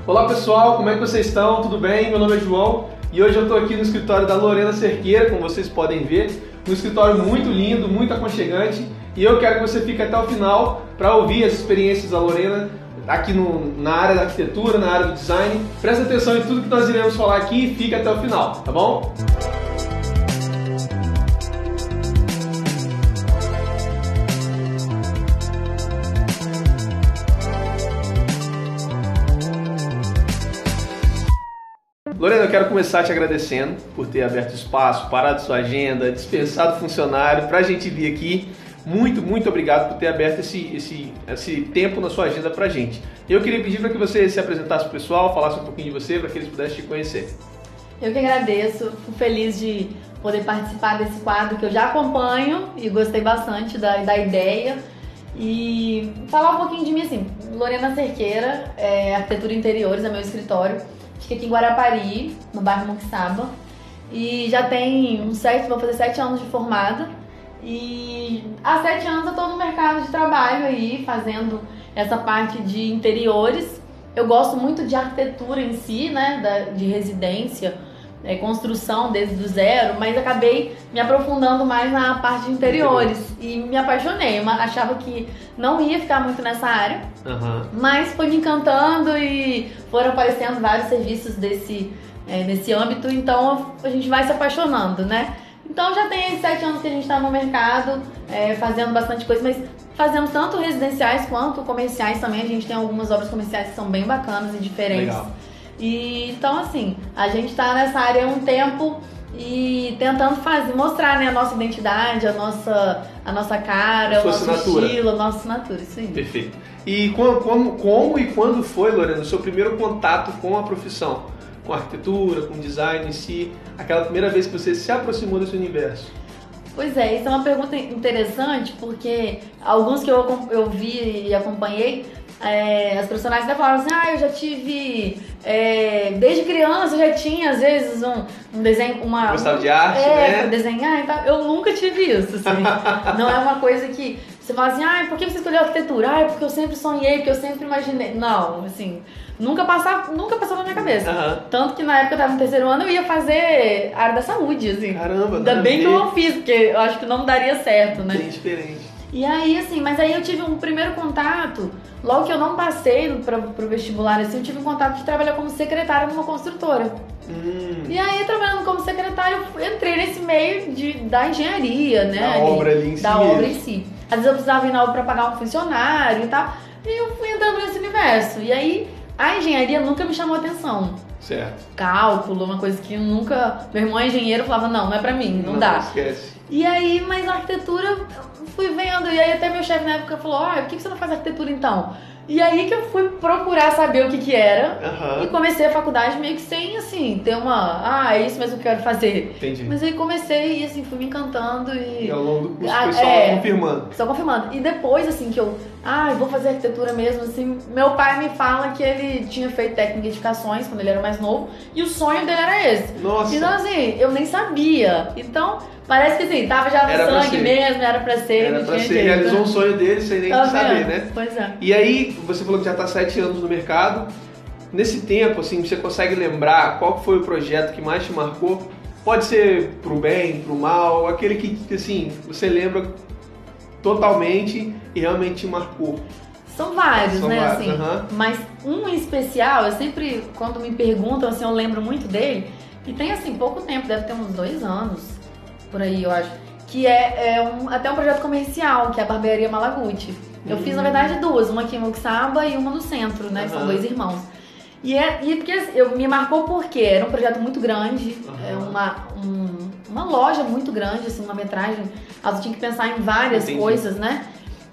Olá pessoal, como é que vocês estão? Tudo bem? Meu nome é João e hoje eu estou aqui no escritório da Lorena Cerqueira, como vocês podem ver. Um escritório muito lindo, muito aconchegante, e eu quero que você fique até o final para ouvir as experiências da Lorena aqui na área da arquitetura, na área do design. Presta atenção em tudo que nós iremos falar aqui e fique até o final, tá bom? Lorena, eu quero começar te agradecendo por ter aberto espaço, parado sua agenda, dispensado funcionário para a gente vir aqui. Muito obrigado por ter aberto esse tempo na sua agenda para a gente. Eu queria pedir para que você se apresentasse para o pessoal, falasse um pouquinho de você, para que eles pudessem te conhecer. Eu que agradeço, fico feliz de poder participar desse quadro que eu já acompanho e gostei bastante da ideia. E falar um pouquinho de mim assim, Lorena Cerqueira, arquitetura e interiores, é meu escritório. Fico aqui em Guarapari, no bairro Moquixaba, e já tem vou fazer 7 anos de formada, e há 7 anos eu estou no mercado de trabalho aí, fazendo essa parte de interiores. Eu gosto muito de arquitetura em si, né, de residência, construção desde o zero, mas acabei me aprofundando mais na parte de interiores e me apaixonei. Achava que não ia ficar muito nessa área, mas foi me encantando e foram aparecendo vários serviços nesse âmbito, então a gente vai se apaixonando, né? Então já tem 7 anos que a gente está no mercado, fazendo bastante coisa, mas fazendo tanto residenciais quanto comerciais também. A gente tem algumas obras comerciais que são bem bacanas e diferentes. Legal. E então assim, a gente está nessa área há um tempo e tentando mostrar, né, a nossa identidade, a nossa cara, o nosso estilo, a nossa assinatura, isso aí. Perfeito. E como e quando foi, Lorena, o seu primeiro contato com a profissão? Com a arquitetura, com o design em si, aquela primeira vez que você se aproximou desse universo? Pois é, isso é uma pergunta interessante, porque alguns que eu vi e acompanhei, as personagens até falaram assim, eu já tive, desde criança eu já tinha às vezes um desenho, gostava de arte, né? Pra desenhar e tal. Eu nunca tive isso, assim. Não é uma coisa que você fala assim, por que você escolheu arquitetura? Porque eu sempre sonhei, porque eu sempre imaginei. Não, assim, nunca passou na minha cabeça. Tanto que na época eu tava no 3º ano, eu ia fazer área da saúde, assim. Caramba, ainda bem que eu não fiz, porque eu acho que não daria certo, né? Bem diferente. E aí, assim, mas aí eu tive um primeiro contato, logo que eu não passei pro vestibular, assim, eu tive um contato de trabalhar como secretária numa construtora. E aí, trabalhando como secretária, eu entrei nesse meio da engenharia, né? Da obra ali em si. Da obra em si. Às vezes eu precisava ir na obra pra pagar um funcionário e tal, e eu fui entrando nesse universo. E aí, a engenharia nunca me chamou atenção. Certo. Cálculo, uma coisa que nunca... Meu irmão é engenheiro, falava, não é pra mim, não dá. Esquece. E aí, mas a arquitetura, fui vendo, e aí até meu chefe na época falou, por que você não faz arquitetura então? E aí que eu fui procurar saber o que era, e comecei a faculdade meio que sem, assim, ter é isso mesmo que eu quero fazer. Entendi. Mas aí comecei e, assim, fui me encantando e ao longo do curso foi só confirmando. Só confirmando. E depois, assim, que eu vou fazer arquitetura mesmo, assim, meu pai me fala que ele tinha feito técnica de edificações quando ele era mais novo, e o sonho dele era esse. Nossa. Então, assim, eu nem sabia. Então, parece que assim, tava já no sangue mesmo, era pra ser. Era pra ser, realizou um sonho dele sem nem saber, né? Pois é. E aí, você falou que já tá 7 anos no mercado. Nesse tempo, assim, você consegue lembrar qual foi o projeto que mais te marcou? Pode ser pro bem, pro mal, aquele que, assim, você lembra totalmente e realmente te marcou. São vários, né, vários, assim, mas um em especial, eu sempre, quando me perguntam, assim, eu lembro muito dele, e tem, assim, pouco tempo, deve ter uns 2 anos, por aí, eu acho, que até um projeto comercial, que é a Barbearia Malaguti. Eu fiz, na verdade, 2, uma aqui em Moquixaba e uma no centro, né, são 2 irmãos. E porque me marcou porque era um projeto muito grande, uma loja muito grande, assim, uma metragem, eu tinha que pensar em várias coisas, né?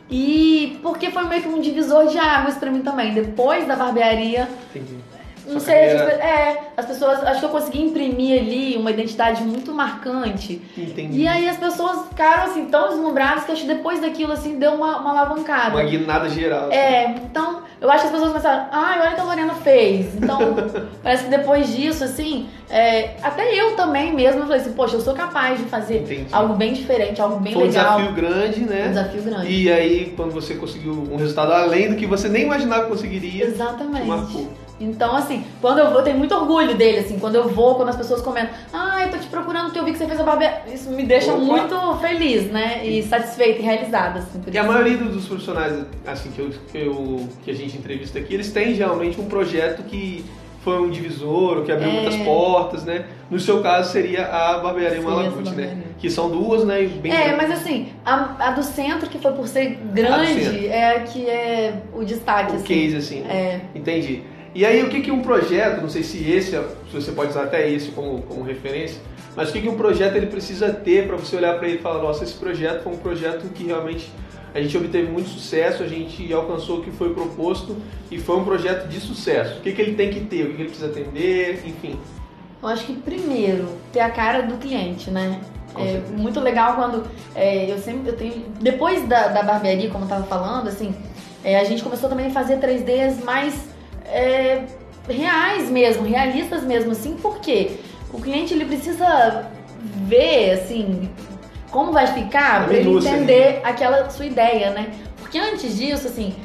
E porque foi meio que um divisor de águas pra mim também. Depois da barbearia, não sei, as pessoas, acho que eu consegui imprimir ali uma identidade muito marcante. Entendi. E aí as pessoas ficaram assim tão deslumbradas que acho que depois daquilo assim deu uma alavancada. Uma guinada geral. Assim. Então eu acho que as pessoas começaram, olha o que a Lorena fez. Então parece que depois disso, assim, até eu também mesmo, eu falei assim, poxa, eu sou capaz de fazer algo bem diferente, algo bem legal. Foi um desafio grande, né? Um desafio grande. E aí, quando você conseguiu um resultado além do que você nem imaginava que conseguiria, exatamente. te marcou. Então, assim, quando eu vou, eu tenho muito orgulho dele, assim, quando eu vou, quando as pessoas comentam, eu tô te procurando porque eu vi que você fez a barbearia, isso me deixa muito feliz, né, e satisfeita e realizada, assim. E a maioria dos profissionais, assim, que a gente entrevista aqui, eles têm geralmente um projeto que foi um divisor, ou que abriu muitas portas, né? No seu caso seria a Barbearia Malaguti, né? Que são duas, né? Mas assim, a do centro, que foi por ser grande, é a que é o destaque, assim. O case, assim, né? Entendi. E aí, o que um projeto, não sei se se você pode usar até esse como referência, mas o que um projeto ele precisa ter para você olhar para ele e falar, nossa, esse projeto foi um projeto que realmente a gente obteve muito sucesso, a gente alcançou o que foi proposto e foi um projeto de sucesso. O que ele tem que ter, o que ele precisa atender, enfim. Eu acho que primeiro, ter a cara do cliente, né? É muito legal quando eu tenho... Depois da barbearia, como eu estava falando, assim, a gente começou também a fazer 3Ds mais reais mesmo, realistas mesmo, assim, porque o cliente ele precisa ver, assim, como vai ficar para ele entender aquela sua ideia, né? Porque antes disso, assim,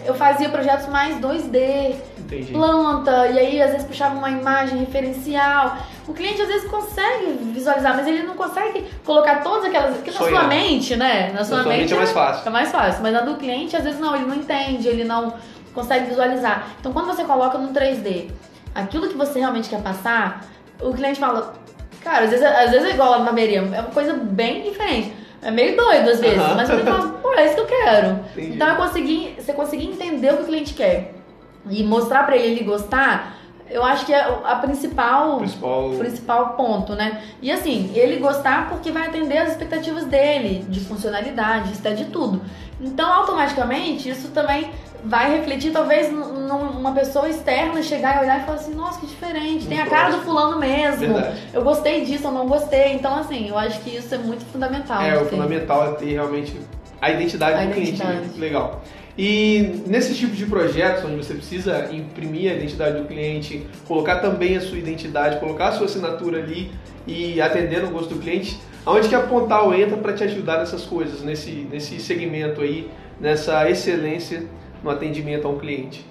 eu fazia projetos mais 2D, Entendi. Planta, e aí às vezes puxava uma imagem referencial. O cliente às vezes consegue visualizar, mas ele não consegue colocar todas aquelas... Porque na sua mente, né? Na sua mente é mais fácil. É mais fácil, mas na do cliente às vezes não, ele não entende, ele não consegue visualizar. Então quando você coloca no 3D aquilo que você realmente quer passar, o cliente fala... Cara, às vezes é igual a barbearia, é uma coisa bem diferente. É meio doido às vezes, mas ele fala, pô, é isso que eu quero. Entendi. Então você conseguir entender o que o cliente quer e mostrar pra ele gostar, eu acho que é a principal ponto, né? E assim, ele gostar porque vai atender as expectativas dele, de funcionalidade, de tudo. Então, automaticamente, isso também vai refletir, talvez, numa pessoa externa chegar e olhar e falar assim, nossa, que diferente, tem a cara do fulano mesmo. Verdade. Eu gostei disso, eu não gostei. Então, assim, eu acho que isso é muito fundamental. O fundamental é ter realmente a identidade do cliente. Legal. E nesse tipo de projetos, onde você precisa imprimir a identidade do cliente, colocar também a sua identidade, colocar a sua assinatura ali e atender no gosto do cliente, aonde que a Pontal entra para te ajudar nessas coisas, nesse segmento aí, nessa excelência no atendimento ao cliente?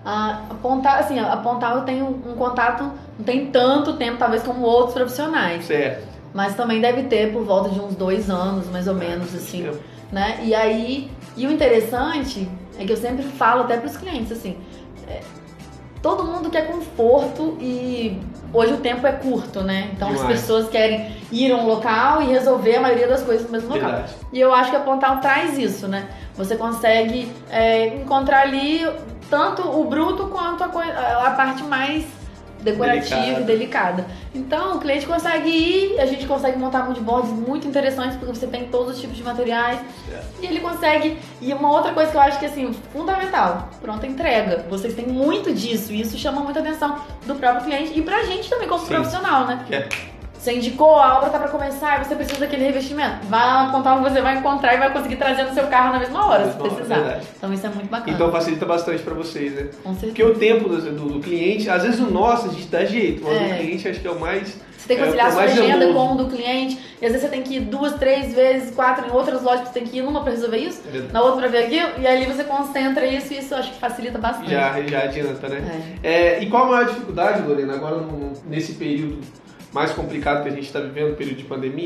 A Pontal eu tenho um contato, não tem tanto tempo talvez como outros profissionais. Certo. Mas também deve ter por volta de uns 2 anos, mais ou menos, assim, né? E aí, o interessante é que eu sempre falo até para os clientes, assim, todo mundo quer conforto e hoje o tempo é curto, né? Então as pessoas querem ir a um local e resolver a maioria das coisas no mesmo local. E eu acho que a Pontal traz isso, né? Você consegue encontrar ali tanto o bruto quanto a parte mais decorativa e delicada. Então o cliente consegue ir, a gente consegue montar moodboards muito interessantes porque você tem todos os tipos de materiais e ele consegue. E uma outra coisa que eu acho que assim, fundamental, pronta entrega. Vocês têm muito disso e isso chama muita atenção do próprio cliente e pra gente também como profissional, né? Você indicou, a obra tá pra começar e você precisa daquele revestimento. Vai lá apontar, você vai encontrar e vai conseguir trazer no seu carro na mesma hora, se precisar. Então isso é muito bacana. Então facilita bastante pra vocês, né? Com certeza. Porque o tempo do cliente, às vezes o nosso a gente dá jeito, mas o cliente acho que é o mais... Você tem que conciliar a sua agenda com o do cliente, e às vezes você tem que ir 2, 3 vezes, 4 em outras lojas, você tem que ir numa pra resolver isso, na outra pra ver aquilo, e ali você concentra isso e isso eu acho que facilita bastante. Já adianta, né? E qual a maior dificuldade, Lorena, agora nesse período mais complicado que a gente está vivendo, período de pandemia?